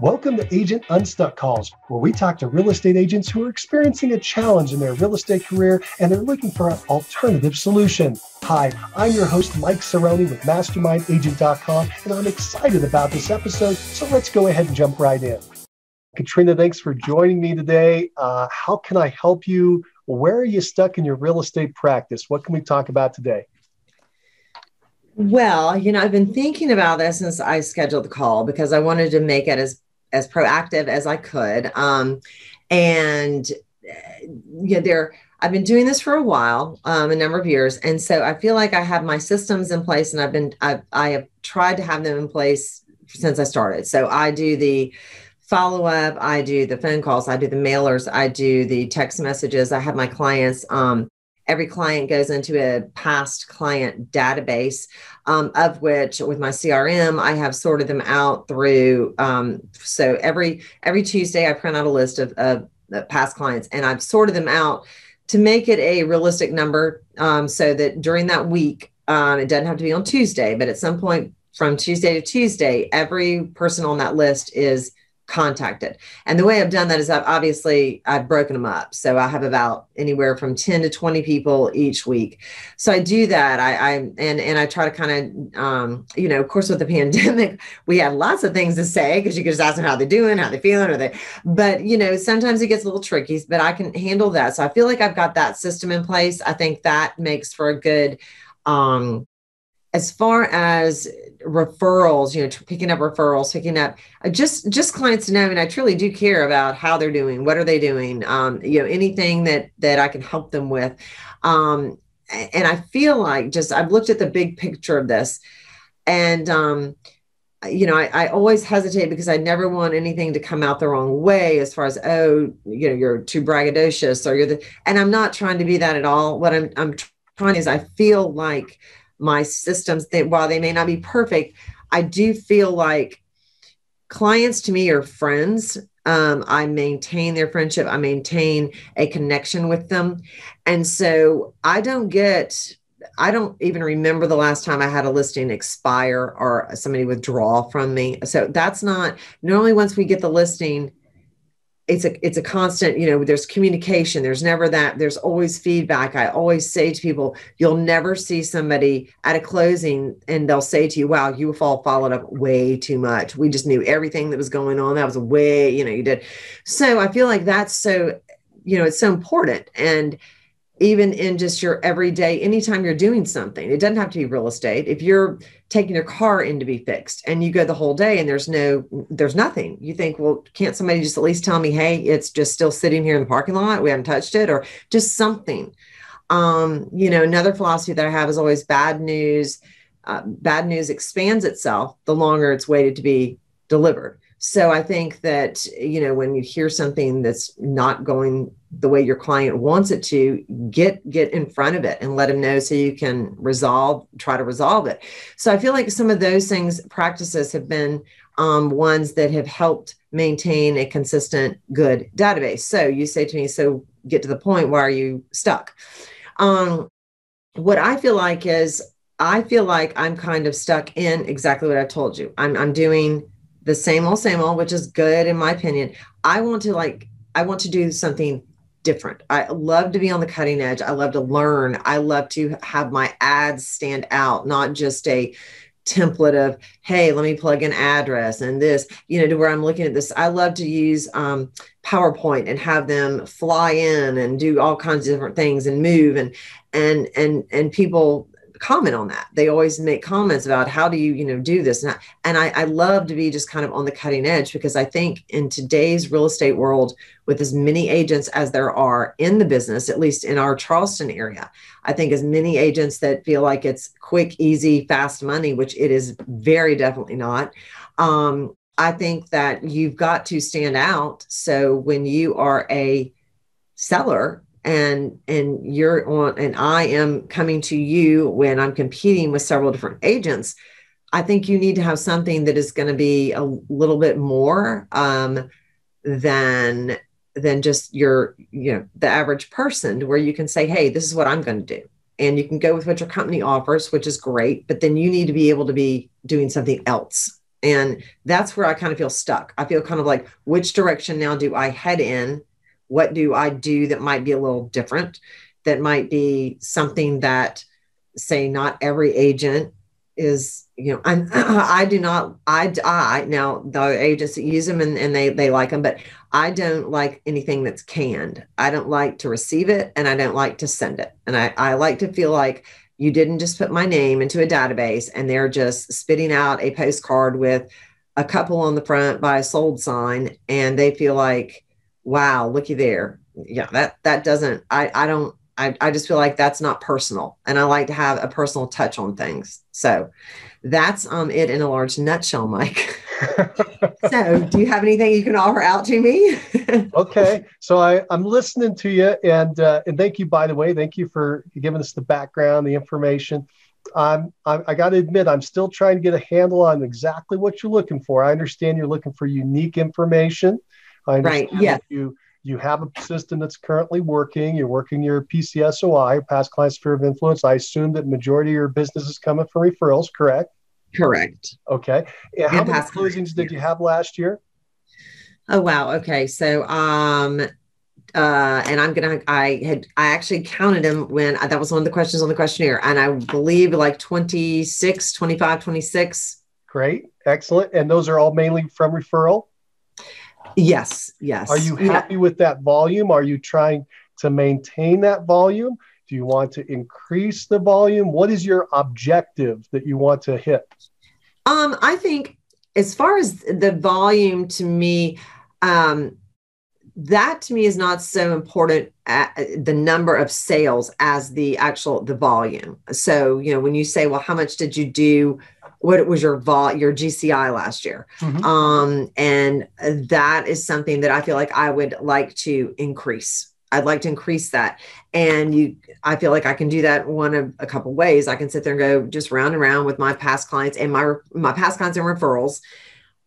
Welcome to Agent Unstuck Calls, where we talk to real estate agents who are experiencing a challenge in their real estate career and they're looking for an alternative solution. Hi, I'm your host, Mike Cerrone with MastermindAgent.com, and I'm excited about this episode, so let's go ahead and jump right in. Katrina, thanks for joining me today. How can I help you? Where are you stuck in your real estate practice? What can we talk about today? Well, I've been thinking about this since I scheduled the call because I wanted to make it as proactive as I could. I've been doing this for a while, a number of years. And so I feel like I have my systems in place, and I have tried to have them in place since I started. So I do the follow-up, I do the phone calls, I do the mailers, I do the text messages. I have my clients, every client goes into a past client database, of which with my CRM, I have sorted them out through. So every Tuesday, I print out a list of past clients, and I've sorted them out to make it a realistic number, so that during that week, it doesn't have to be on Tuesday, but at some point from Tuesday to Tuesday, every person on that list is contacted. And the way I've done that is I've broken them up. So I have about anywhere from 10 to 20 people each week. So I do that. I try to kind of, of course, with the pandemic, we had lots of things to say because you could just ask them how they're doing, how they're feeling, but sometimes it gets a little tricky, but I can handle that. So I feel like I've got that system in place. I think that makes for a good, as far as referrals, picking up referrals, picking up just clients to know. And I truly do care about how they're doing. What are they doing? Anything that I can help them with. And I feel like I've looked at the big picture of this, and, I always hesitate because I never want anything to come out the wrong way as far as, you're too braggadocious and I'm not trying to be that at all. What I'm trying is I feel like my systems, while they may not be perfect, I do feel like clients to me are friends. I maintain their friendship. I maintain a connection with them. And so I don't even remember the last time I had a listing expire or somebody withdraw from me. So that's not normally once we get the listing, it's a constant, there's communication. There's never that. There's always feedback. I always say to people, you'll never see somebody at a closing and they'll say to you, wow, you followed up way too much. We just knew everything that was going on. That was a way, you did. So I feel like that's so, it's so important. And even in just your everyday, anytime you're doing something, it doesn't have to be real estate. If you're taking your car in to be fixed and you go the whole day and there's nothing, you think, well, can't somebody just at least tell me, hey, it's just still sitting here in the parking lot, we haven't touched it, or just something. Another philosophy that I have is always bad news. Bad news expands itself the longer it's waited to be delivered. So I think that, when you hear something that's not going the way your client wants it to, get in front of it and let them know so you can try to resolve it. So I feel like some of those practices have been ones that have helped maintain a consistent, good database. So you say to me, so get to the point, why are you stuck? What I feel like is, I'm kind of stuck in exactly what I told you. I'm doing the same old, which is good in my opinion. I want to do something different. I love to be on the cutting edge. I love to learn. I love to have my ads stand out, not just a template of, hey, let me plug in address and this, to where I'm looking at this. I love to use PowerPoint and have them fly in and do all kinds of different things and move and people comment on that. They always make comments about how do you, do this. And I love to be just kind of on the cutting edge, because I think in today's real estate world, with as many agents as there are in the business, at least in our Charleston area, I think as many agents that feel like it's quick, easy, fast money, which it is very definitely not. I think that you've got to stand out. So when you are a seller, and you're on, and I am coming to you when I'm competing with several different agents, I think you need to have something that is going to be a little bit more than just your, the average person, where you can say, hey, this is what I'm going to do. And you can go with what your company offers, which is great, but then you need to be able to be doing something else And that's where I kind of feel stuck. I feel kind of like, which direction now do I head in? What do I do that might be a little different? That might be something that, say, not every agent is, I do not, now the agents that use them and they like them, but I don't like anything that's canned. I don't like to receive it and I don't like to send it. And I like to feel like you didn't just put my name into a database and they're just spitting out a postcard with a couple on the front by a sold sign. And they feel like, wow, looky there. Yeah, that doesn't, I just feel like that's not personal. And I like to have a personal touch on things. So that's it in a large nutshell, Mike. So do you have anything you can offer out to me? Okay. So I'm listening to you, and thank you, by the way. Thank you for giving us the background, the information. I got to admit, I'm still trying to get a handle on exactly what you're looking for. I understand you're looking for unique information. I understand right. Yes. You have a system that's currently working. You're working your PCSOI, past client sphere of influence. I assume that majority of your business is coming from referrals, correct? Correct. Okay. And how many closings did you have last year? Oh, wow. Okay. So, and I actually counted them when that was one of the questions on the questionnaire. And I believe like 26, 25, 26. Great. Excellent. And those are all mainly from referral? Yes. Yes. Are you happy with that volume? Are you trying to maintain that volume? Do you want to increase the volume? What is your objective that you want to hit? I think as far as the volume to me, that to me is not so important the number of sales as the volume. So, when you say, well, how much did you do? What was your GCI last year? Mm-hmm. And that is something that I feel like I would like to increase. I'd like to increase that. And I feel like I can do that a couple ways. I can sit there and go just round and round with my past clients and my past clients and referrals.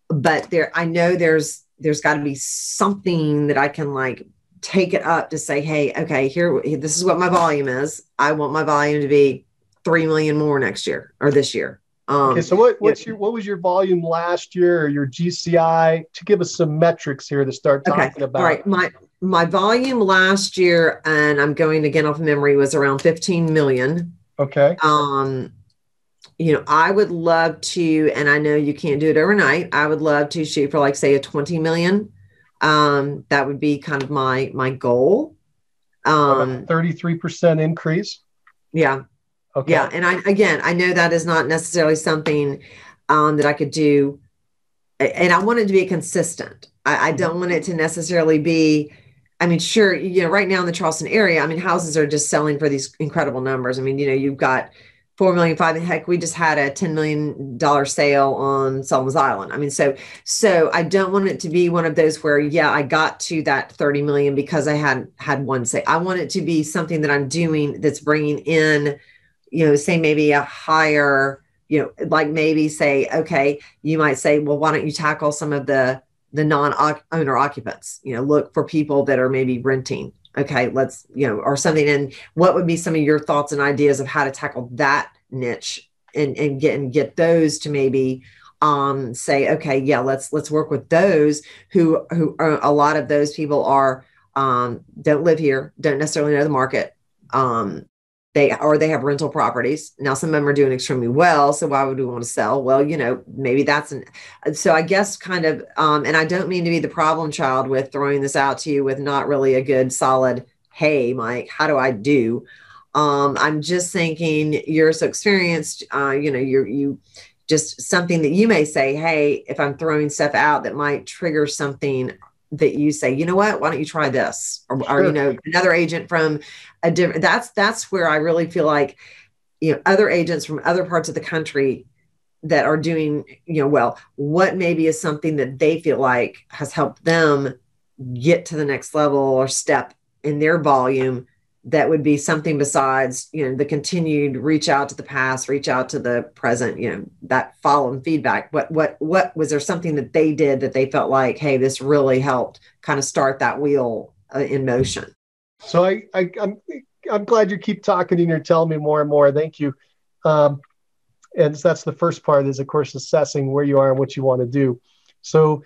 But I know there's got to be something that I can like take it up to say, hey, okay, this is what my volume is. I want my volume to be 3 million more next year or this year. Okay, so what was your volume last year, or your GCI, to give us some metrics here to start talking about? All right, my volume last year, and I'm going again off of memory, was around 15 million. Okay. I would love to, and I know you can't do it overnight. I would love to shoot for like, say, a 20 million. That would be kind of my goal. 33% increase. Yeah. Okay. Yeah. And I know that is not necessarily something that I could do. And I want it to be consistent. I don't want it to necessarily be, sure, right now in the Charleston area, houses are just selling for these incredible numbers. You've got 4.5 million. And heck, we just had a $10 million sale on Sullivan's Island. So I don't want it to be one of those where, I got to that 30 million because I had one sale. I want it to be something that I'm doing that's bringing in, say maybe a higher, like maybe say, okay, you might say, well, why don't you tackle some of the non-owner occupants, look for people that are maybe renting. Okay, let's, or something. And what would be some of your thoughts and ideas of how to tackle that niche and get those to maybe say, okay, yeah, let's work with those who are, a lot of those people are don't live here, don't necessarily know the market. They have rental properties. Now, some of them are doing extremely well. So why would we want to sell? Well, maybe so I guess kind of, and I don't mean to be the problem child with throwing this out to you with not really a good solid, hey, Mike, how do I do? I'm just thinking you're so experienced, you just something that you may say, hey, if I'm throwing stuff out that might trigger something that you say, you know what, why don't you try this? Or another agent from a different, that's where I really feel like, other agents from other parts of the country that are doing, well, what maybe is something that they feel like has helped them get to the next level or step in their volume. That would be something besides, the continued reach out to the past, reach out to the present, that follow and feedback. What was there something that they did that they felt like, hey, this really helped kind of start that wheel in motion? So I'm glad you keep talking and you're telling me more and more. Thank you. And that's the first part is, of course, assessing where you are and what you want to do. So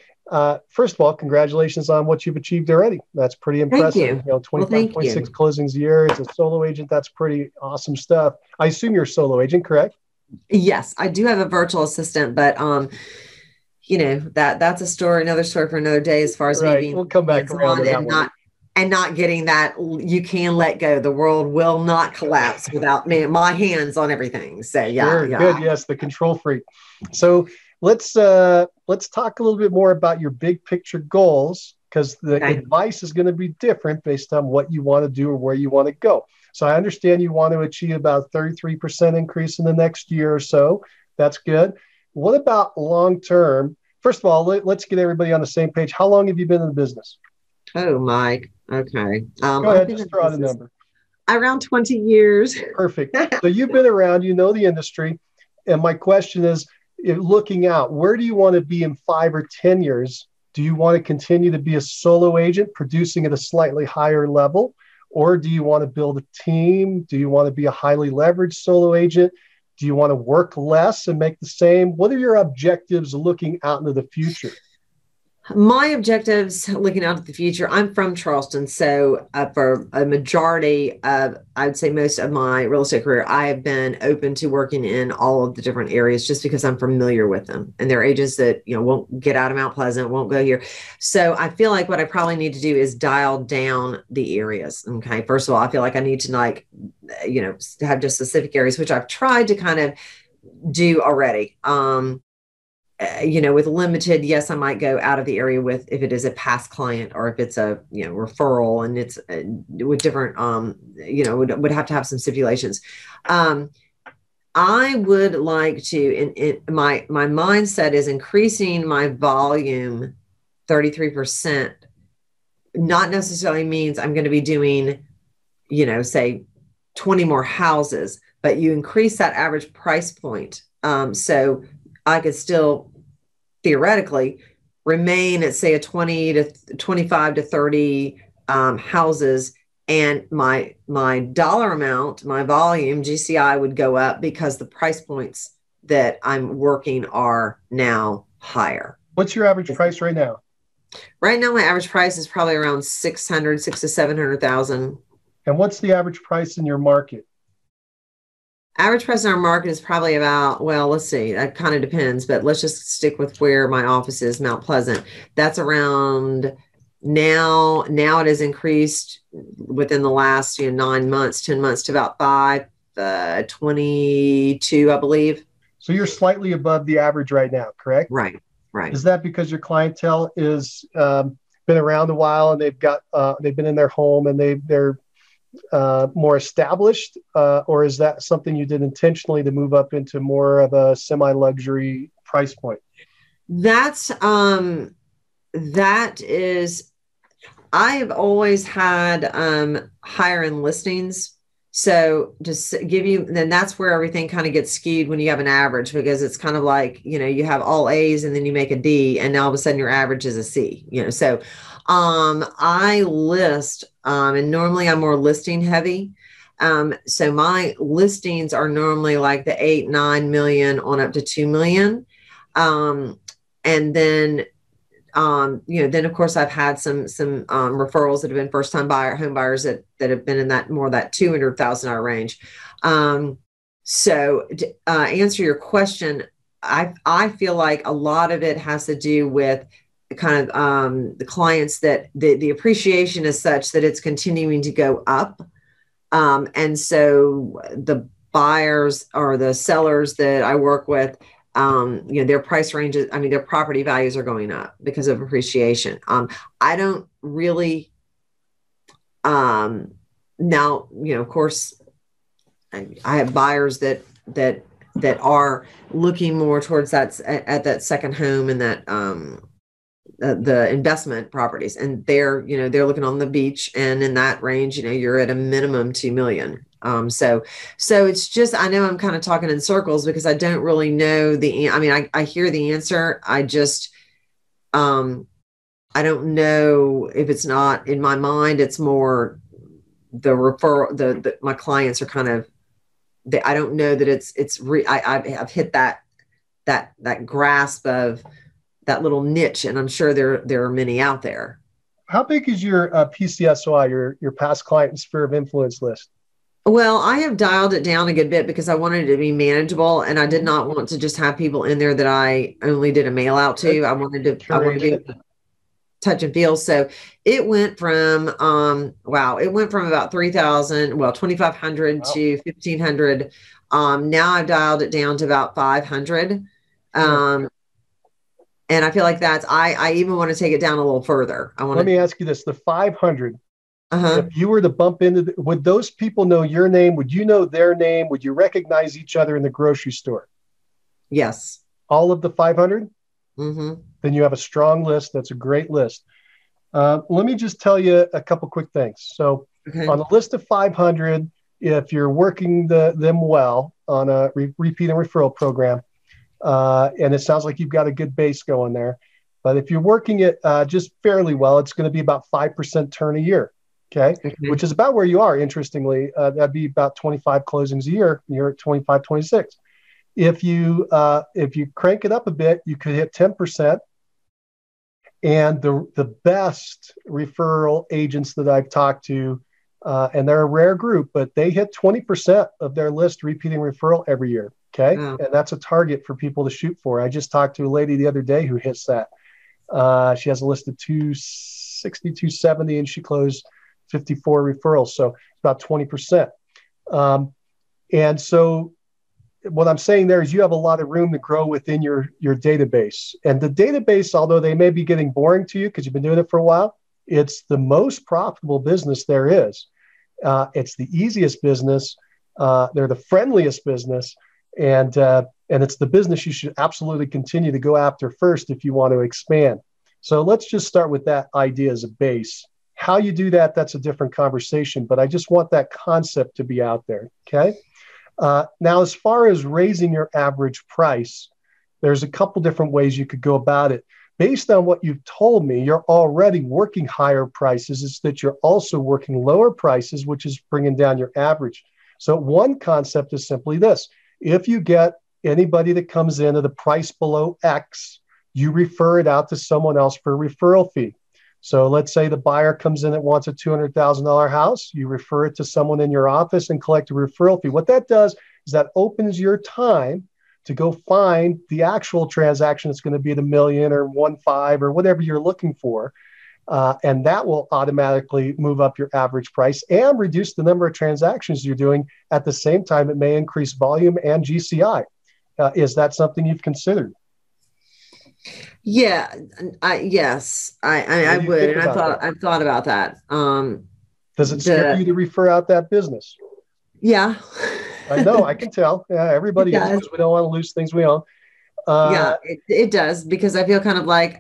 first of all, congratulations on what you've achieved already. That's pretty impressive. Thank you. 25.6 closings a year as a solo agent. That's pretty awesome stuff. I assume you're a solo agent, correct? Yes, I do have a virtual assistant, but that's another story for another day as far as me being we'll come back around to that one. Not getting that. You can let go. The world will not collapse without me, my hands on everything. So yeah, good. Yes, the control freak. So let's talk a little bit more about your big picture goals, because the advice is going to be different based on what you want to do or where you want to go. So I understand you want to achieve about 33% increase in the next year or so. That's good. What about long term? First of all, let's get everybody on the same page. How long have you been in the business? Oh, Mike. Okay. Go ahead, just throw out a number. Around 20 years. Perfect. So you've been around, you know the industry. And my question is, looking out, where do you want to be in 5 or 10 years? Do you want to continue to be a solo agent producing at a slightly higher level? Or do you want to build a team? Do you want to be a highly leveraged solo agent? Do you want to work less and make the same? What are your objectives looking out into the future? My objectives looking out at the future, I'm from Charleston. So for a majority of, I would say most of my real estate career, I have been open to working in all of the different areas just because I'm familiar with them. And there are agents that, won't get out of Mount Pleasant, won't go here. So I feel like what I probably need to do is dial down the areas. Okay. First of all, I feel like I need to have just specific areas, which I've tried to kind of do already. With limited, yes, I might go out of the area if it is a past client or if it's a, referral and it's with different, would have to have some stipulations. I would like to, my mindset is increasing my volume 33%, not necessarily means I'm going to be doing, say 20 more houses, but you increase that average price point. So I could still theoretically remain at, say, a 20 to 25 to 30 houses, and my dollar amount, my volume, GCI, would go up because the price points that I'm working are now higher. What's your average price right now? Right now, my average price is probably around 600 to 700,000. And what's the average price in your market? Average price in our market is probably about, well, let's see, that kind of depends, but let's just stick with where my office is, Mount Pleasant. That's around now it has increased within the last 9 months, 10 months to about 522, I believe. So you're slightly above the average right now, correct? Right. Is that because your clientele is been around a while and they've been in their home and they're more established, or is that something you did intentionally to move up into more of a semi-luxury price point? That is, I have always had higher end listings. So just give you, then that's where everything kind of gets skewed when you have an average, because it's kind of like, you have all A's and then you make a D and now all of a sudden your average is a C, so I list, and normally I'm more listing heavy. So my listings are normally like the 8-9 million on up to 2 million. And then, then of course I've had some referrals that have been first time home buyers that have been in that $200,000 range. So to answer your question, I feel like a lot of it has to do with kind of the clients that the appreciation is such that it's continuing to go up. And so the buyers or the sellers that I work with, their price ranges, their property values are going up because of appreciation. I don't really, now, of course, I have buyers that are looking more towards at that second home and that, the investment properties, and they're looking on the beach, and in that range, you're at a minimum 2 million. So it's just, I know I'm kind of talking in circles because I don't really know I hear the answer. I just, I don't know if it's not in my mind. It's more the referral, my clients are kind of I don't know that I've hit that grasp of that little niche, and I'm sure there are many out there. How big is your PCSOI, your past client and sphere of influence list? Well, I have dialed it down a good bit because I wanted it to be manageable, and I did not want to just have people in there that I only did a mail out to. I wanted to be able to touch and feel. So it went from about 3,000, 2,500 to 1,500. Now I've dialed it down to about 500. And I feel like I even want to take it down a little further. Let me ask you this, the 500, if you were to bump into, would those people know your name? Would you know their name? Would you recognize each other in the grocery store? Yes. All of the 500? Mm-hmm. Then you have a strong list. That's a great list. Let me just tell you a couple quick things. So on a list of 500, if you're working them well on a repeat and referral program, and it sounds like you've got a good base going there, but if you're working it just fairly well, it's going to be about 5% turn a year. Okay. Which is about where you are. Interestingly, that'd be about 25 closings a year. You're at 25, 26. If you crank it up a bit, you could hit 10%. And the best referral agents that I've talked to, and they're a rare group, but they hit 20% of their list repeating referral every year. Okay. Oh. And that's a target for people to shoot for. I just talked to a lady the other day who hits that. She has a list of 260, 270, and she closed 54 referrals. So it's about 20%. And so what I'm saying there is you have a lot of room to grow within your database. And the database, although they may be getting boring to you because you've been doing it for a while, it's the most profitable business there is. It's the easiest business. They're the friendliest business. And it's the business you should absolutely continue to go after first if you want to expand. So let's just start with that idea as a base. How you do that, that's a different conversation, but I just want that concept to be out there, okay? Now, as far as raising your average price, there's a couple different ways you could go about it. Based on what you've told me, you're already working higher prices. It's that you're also working lower prices, which is bringing down your average. So one concept is simply this. If you get anybody that comes in at a price below X, you refer it out to someone else for a referral fee. So let's say the buyer comes in and wants a $200,000 house. You refer it to someone in your office and collect a referral fee. What that does is that opens your time to go find the actual transaction that's going to be the $1 million or 1.5 or whatever you're looking for. And that will automatically move up your average price and reduce the number of transactions you're doing. At the same time, it may increase volume and GCI. Is that something you've considered? Yeah, yes, I would, and I've thought about that. Does it scare you to refer out that business? Yeah, I know, I can tell. Yeah, everybody is, because we don't want to lose things we own. It does, because I feel kind of like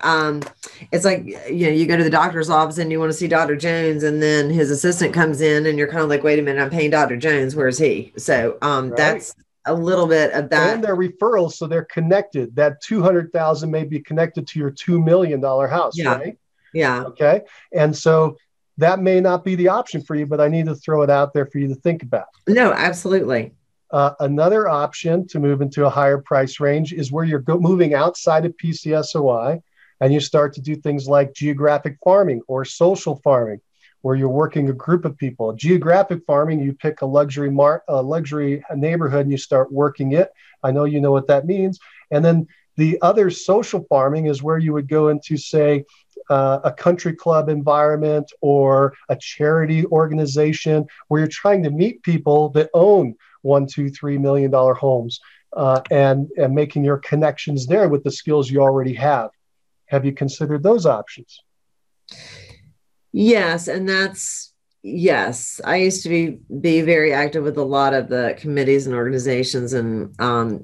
it's like, you go to the doctor's office and you want to see Dr. Jones, and then his assistant comes in and you're kind of like, wait a minute, I'm paying Dr. Jones, where's he? So that's a little bit of that. And they're referrals, so they're connected. That 200,000 may be connected to your $2 million house, right? Yeah. Okay. And so that may not be the option for you, but I need to throw it out there for you to think about. No, absolutely. Another option to move into a higher price range is where you're moving outside of PCSOI and you start to do things like geographic farming or social farming, where you're working a group of people. Geographic farming, you pick a luxury neighborhood and you start working it. I know you know what that means. And then the other social farming is where you would go into, say, a country club environment or a charity organization where you're trying to meet people that own $1, $2, $3 million homes and making your connections there with the skills you already have. Have you considered those options? Yes. And yes, I used to be very active with a lot of the committees and organizations and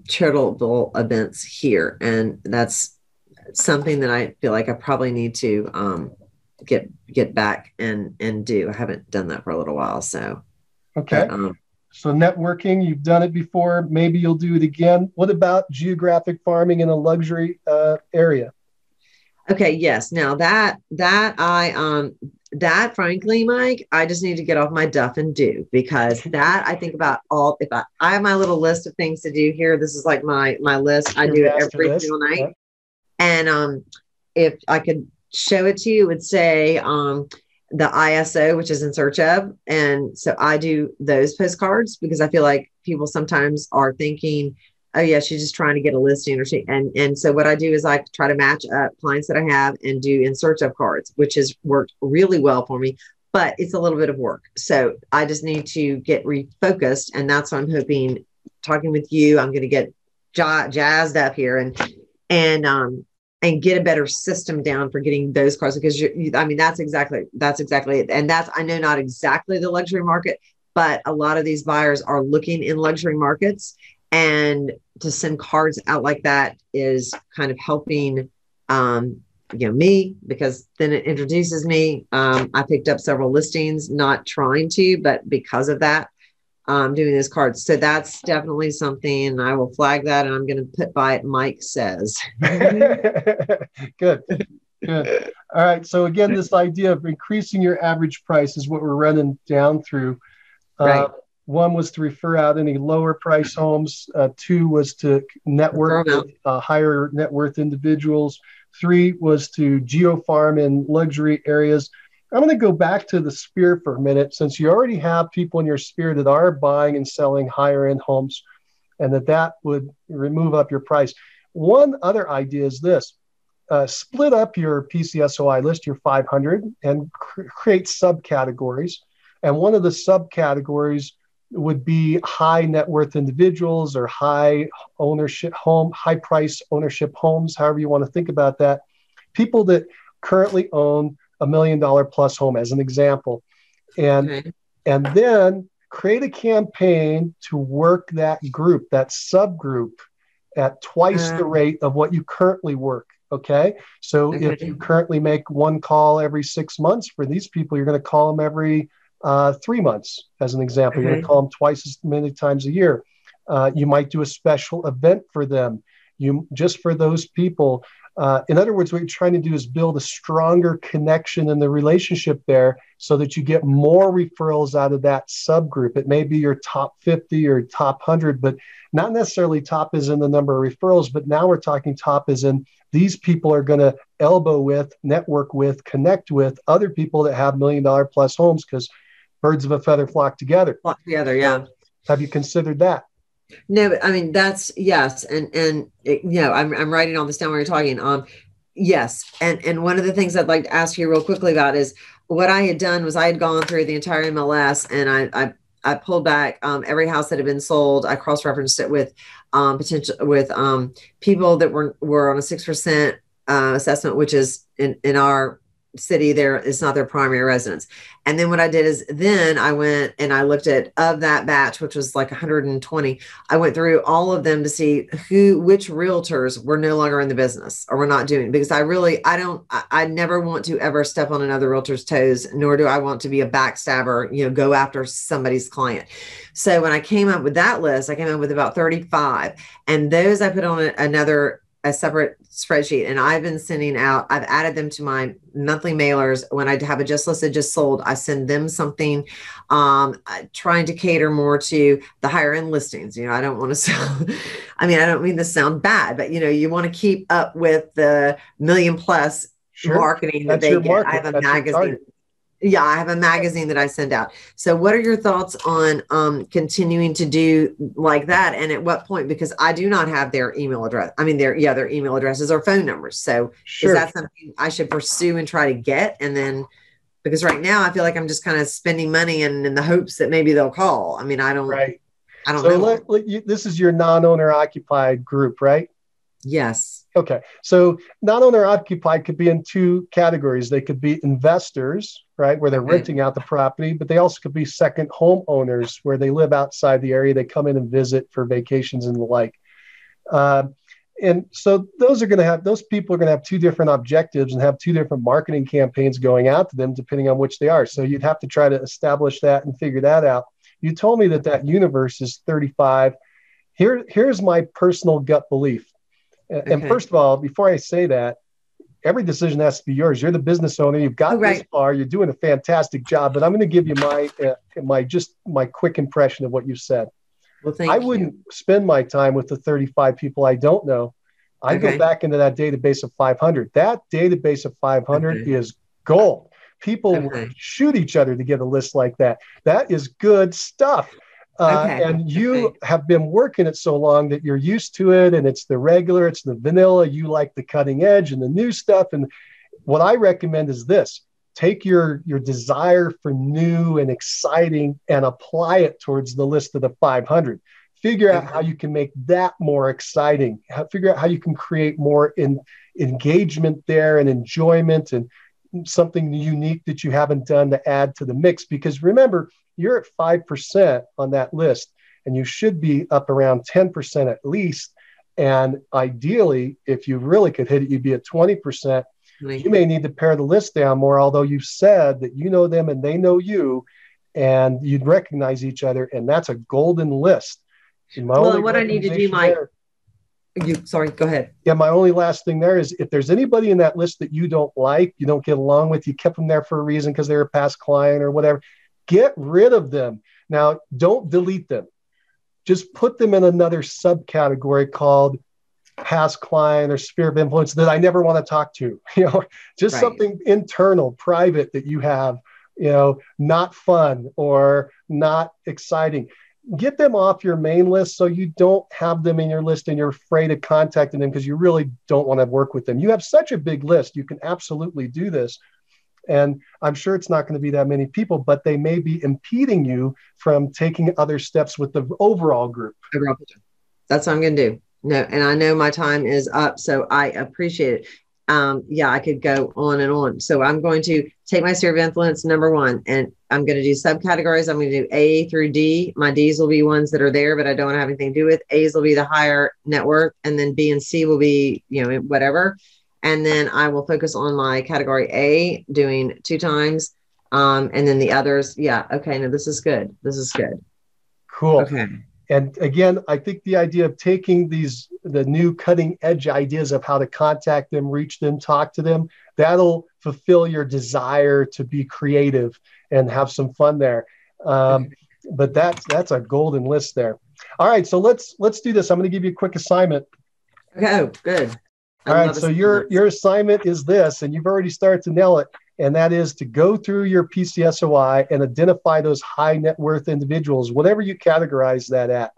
charitable events here. And that's something that I feel like I probably need to get back and do. I haven't done that for a little while. So, okay. So networking, you've done it before. Maybe you'll do it again. What about geographic farming in a luxury area? Okay. Yes. Now that that frankly, Mike, I just need to get off my duff and do, because that I think about all, if I have my little list of things to do here. This is like my list. I do it every single night. Yeah. And if I could show it to you, it would say the ISO, which is in search of. And so I do those postcards because I feel like people sometimes are thinking, oh yeah, she's just trying to get a listing, or and so what I do is I try to match up clients that I have and do in search of cards, which has worked really well for me, but it's a little bit of work. So I just need to get refocused. And that's what I'm hoping, talking with you, I'm going to get jazzed up here and get a better system down for getting those cards, because I mean, that's exactly it. And that's, I know not exactly the luxury market, but a lot of these buyers are looking in luxury markets. And to send cards out like that is kind of helping, me, because then it introduces me. I picked up several listings, not trying to, but because of that, doing those cards. So that's definitely something I will flag that. And I'm going to put by it, Mike says. Good. All right. So again, this idea of increasing your average price is what we're running down through. Right. One was to refer out any lower price homes. Two was to network with higher net worth individuals. Three was to geofarm in luxury areas. I'm going to go back to the sphere for a minute, since you already have people in your sphere that are buying and selling higher end homes, and that would remove up your price. One other idea is this. Split up your PCSOI list, your 500, and create subcategories. And one of the subcategories would be high net worth individuals or high price ownership homes, however you want to think about that. People that currently own $1 million plus home, as an example. And then create a campaign to work that group, that subgroup, at twice the rate of what you currently work. Okay. So if you currently make one call every 6 months, for these people, you're going to call them every 3 months, as an example. You're going to call them twice as many times a year. You might do a special event for them, just for those people. In other words, what you're trying to do is build a stronger connection in the relationship there, so that you get more referrals out of that subgroup. It may be your top 50 or top 100, but not necessarily top as in the number of referrals, but now we're talking top as in these people are going to elbow with, network with, connect with other people that have $1 million plus homes, because birds of a feather flock together. Yeah. Have you considered that? No, but I mean, that's yes. And I'm writing all this down while you're talking. Yes. And one of the things I'd like to ask you real quickly about is what I had done was I had gone through the entire MLS, and I pulled back every house that had been sold. I cross-referenced it with people that were on a 6% assessment, which is in our city there, it's not their primary residence. And then what I did is then I went and I looked at, of that batch, which was like 120, I went through all of them to see which realtors were no longer in the business or were not doing it, because I never want to ever step on another realtor's toes, nor do I want to be a backstabber, go after somebody's client. So when I came up with that list, I came up with about 35, and those I put on a separate spreadsheet, and I've been sending out, I've added them to my monthly mailers. When I have a just listed, just sold, I send them something, trying to cater more to the higher end listings. I don't want to sell, I don't mean to sound bad, but you want to keep up with the million plus marketing that they get. I have a magazine. Yeah, I have a magazine that I send out. So what are your thoughts on continuing to do like that? And at what point, because I do not have their email address. Their email addresses or phone numbers. So is that something I should pursue and try to get? And then, because right now I feel like I'm just kind of spending money and in the hopes that maybe they'll call. I don't know. This is your non-owner occupied group, right? Yes. Okay. So non-owner occupied could be in two categories. They could be investors, right, where they're renting out the property, but they also could be second home owners where they live outside the area. They come in and visit for vacations and the like. And so those people are going to have two different objectives and have two different marketing campaigns going out to them, depending on which they are. So you'd have to try to establish that and figure that out. You told me that universe is 35. Here's my personal gut belief. And first of all, before I say that, every decision has to be yours. You're the business owner. You've got this far. You're doing a fantastic job. But I'm going to give you my quick impression of what you said. Well, thank you. I wouldn't spend my time with the 35 people I don't know. I'd go back into that database of 500. That database of 500 is gold. People will shoot each other to get a list like that. That is good stuff. And you have been working it so long that you're used to it, and it's the regular, it's the vanilla. You like the cutting edge and the new stuff. And what I recommend is this: take your desire for new and exciting and apply it towards the list of the 500. Figure out how you can make that more exciting. Figure out how you can create more engagement there and enjoyment and something unique that you haven't done to add to the mix. Because remember, you're at 5% on that list, and you should be up around 10% at least. And ideally, if you really could hit it, you'd be at 20%. You may need to pare the list down more, although you've said that you know them and they know you, and you'd recognize each other. And that's a golden list. Well, what I need to do, Mike. Sorry, go ahead. Yeah, my only last thing there is if there's anybody in that list that you don't like, you don't get along with, you kept them there for a reason because they're a past client or whatever, get rid of them. Now, don't delete them. Just put them in another subcategory called past client or sphere of influence that I never want to talk to. Just something internal, private that you have, not fun or not exciting. Get them off your main list so you don't have them in your list and you're afraid of contacting them because you really don't want to work with them. You have such a big list. You can absolutely do this. And I'm sure it's not going to be that many people, but they may be impeding you from taking other steps with the overall group. That's what I'm going to do. No, and I know my time is up, so I appreciate it. I could go on and on. So I'm going to take my sphere of influence, number one, and I'm going to do subcategories. I'm going to do A through D. My D's will be ones that are there, but I don't have anything to do with. A's will be the higher net worth, and then B and C will be, whatever. And then I will focus on my category A, doing 2 times. And then the others. Yeah. Okay. No, this is good. This is good. Cool. Okay. And again, I think the idea of taking the new cutting edge ideas of how to contact them, reach them, talk to them, that'll fulfill your desire to be creative and have some fun there. But that's a golden list there. All right. So let's do this. I'm going to give you a quick assignment. Okay, good. All right. So your assignment is this, and you've already started to nail it. And that is to go through your PCSOI and identify those high net worth individuals, whatever you categorize that at.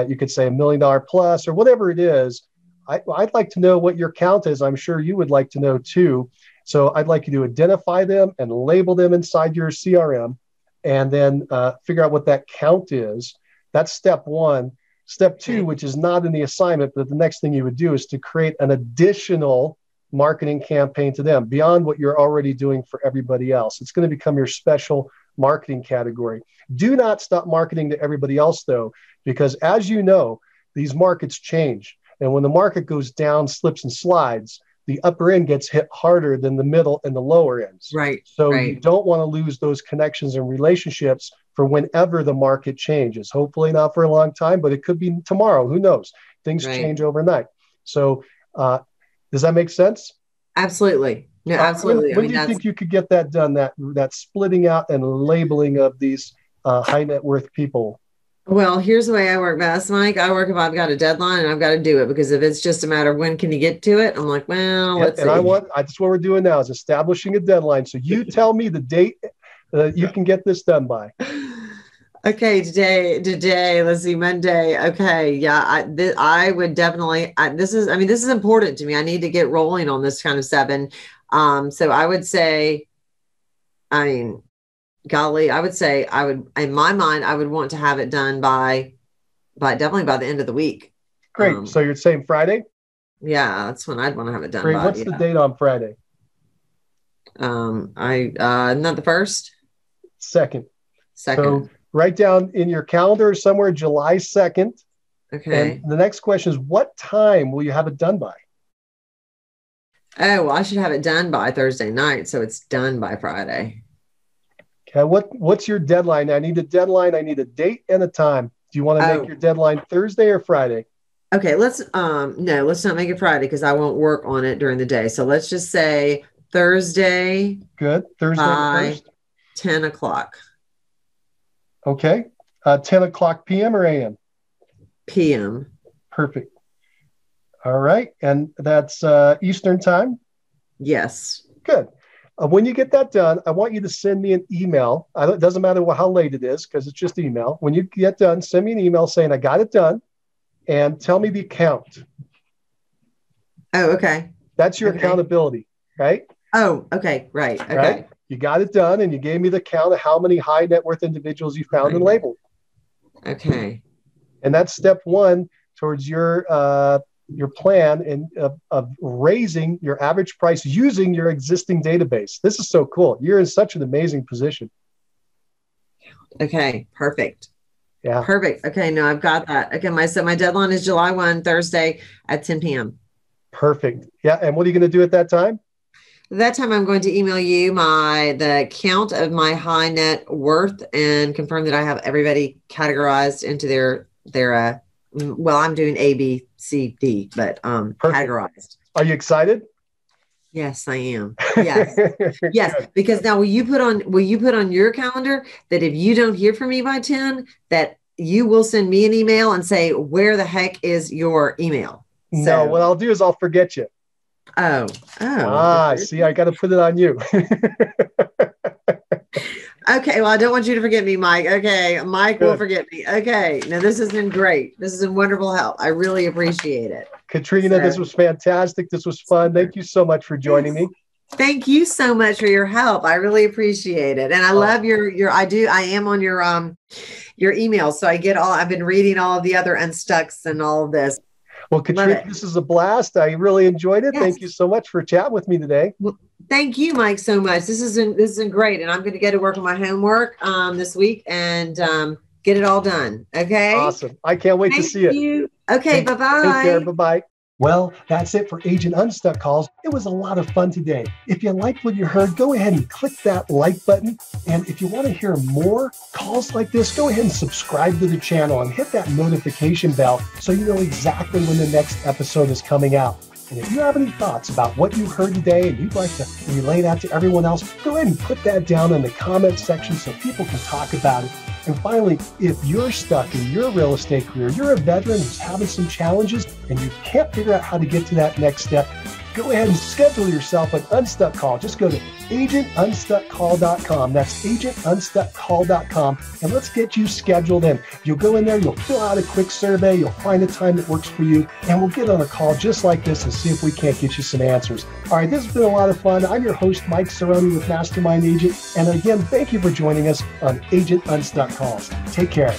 You could say $1 million plus or whatever it is. I'd like to know what your count is. I'm sure you would like to know too. So I'd like you to identify them and label them inside your CRM and then figure out what that count is. That's step one. Step two, which is not in the assignment, but the next thing you would do is to create an additional marketing campaign to them beyond what you're already doing for everybody else. It's going to become your special marketing category. Do not stop marketing to everybody else though, because as you know, these markets change. And when the market goes down, slips and slides, the upper end gets hit harder than the middle and the lower ends. Right. So you don't want to lose those connections and relationships for whenever the market changes. Hopefully not for a long time, but it could be tomorrow. Who knows? Things change overnight. So does that make sense? Absolutely. No, absolutely. When do you think you could get that done, that splitting out and labeling of these high net worth people? Well, here's the way I work best, Mike. I work if I've got a deadline and I've got to do it, because if it's just a matter of when can you get to it, I'm like, well, let's see. That's what we're doing now is establishing a deadline. So you tell me the date you can get this done by. Okay, today, let's see, Monday. Okay. Yeah. I would definitely, this is important to me. I need to get rolling on this kind of stuff. And so I would say, golly, I would say in my mind, I would want to have it done by definitely by the end of the week. Great. So you're saying Friday? Yeah, that's when I'd want to have it done. Great. What's the date on Friday? Not the first. Second. So write down in your calendar somewhere July 2nd. Okay. And the next question is, what time will you have it done by? Oh, well, I should have it done by Thursday night, so it's done by Friday. Okay. What's your deadline? I need a deadline. I need a date and a time. Do you want to make your deadline Thursday or Friday? Okay, let's no, let's not make it Friday because I won't work on it during the day. So let's just say Thursday. Good. Thursday by the 1st. 10 o'clock. Okay. 10 o'clock p.m. or a.m.? p.m. Perfect. All right. And that's Eastern time? Yes. Good. When you get that done, I want you to send me an email. It doesn't matter how late it is because it's just email. When you get done, send me an email saying I got it done and tell me the count. Oh, okay. That's your accountability, right? Oh, okay. Right. Okay. Right? You got it done and you gave me the count of how many high net worth individuals you found and labeled. Okay. And that's step one towards your plan and of raising your average price using your existing database. This is so cool. You're in such an amazing position. Okay. Perfect. Yeah. Perfect. Okay. No, I've got that. Okay. My deadline is July 1, Thursday at 10 p.m. Perfect. Yeah. And what are you going to do at that time? That time I'm going to email you the count of my high net worth and confirm that I have everybody categorized into their well, I'm doing A, B, C, D, but categorized. Are you excited? Yes, I am. Yes. Yes. Because now will you put on your calendar that if you don't hear from me by 10, that you will send me an email and say, where the heck is your email? No, what I'll do is I'll forget you. Oh. See, I got to put it on you. Okay, well, I don't want you to forget me, Mike. Okay, Mike will forget me. Okay, now this has been great. This has been wonderful help. I really appreciate it. Katrina, this was fantastic. This was fun. Thank you so much for joining me. Thank you so much for your help. I really appreciate it. And I love I am on your email. So I've been reading all of the other Unstucks and all of this. Well, Katrina, this is a blast. I really enjoyed it. Yes. Thank you so much for chatting with me today. Well, thank you, Mike, so much. This has been great. And I'm going to get to work on my homework this week and get it all done. Okay. Awesome. I can't wait to see it. Okay. Bye-bye. Take care. Bye-bye. Well, that's it for Agent Unstuck calls. It was a lot of fun today. If you liked what you heard, go ahead and click that like button. And if you want to hear more calls like this, go ahead and subscribe to the channel and hit that notification bell so you know exactly when the next episode is coming out. And if you have any thoughts about what you heard today and you'd like to relay that to everyone else, go ahead and put that down in the comment section so people can talk about it. And finally, if you're stuck in your real estate career, you're a veteran who's having some challenges and you can't figure out how to get to that next step, go ahead and schedule yourself an Unstuck call. Just go to agentunstuckcall.com. That's agentunstuckcall.com. And let's get you scheduled in. You'll go in there, you'll fill out a quick survey, you'll find a time that works for you, and we'll get on a call just like this and see if we can't get you some answers. All right, this has been a lot of fun. I'm your host, Mike Cerrone with Mastermind Agent. And again, thank you for joining us on Agent Unstuck Calls. Take care.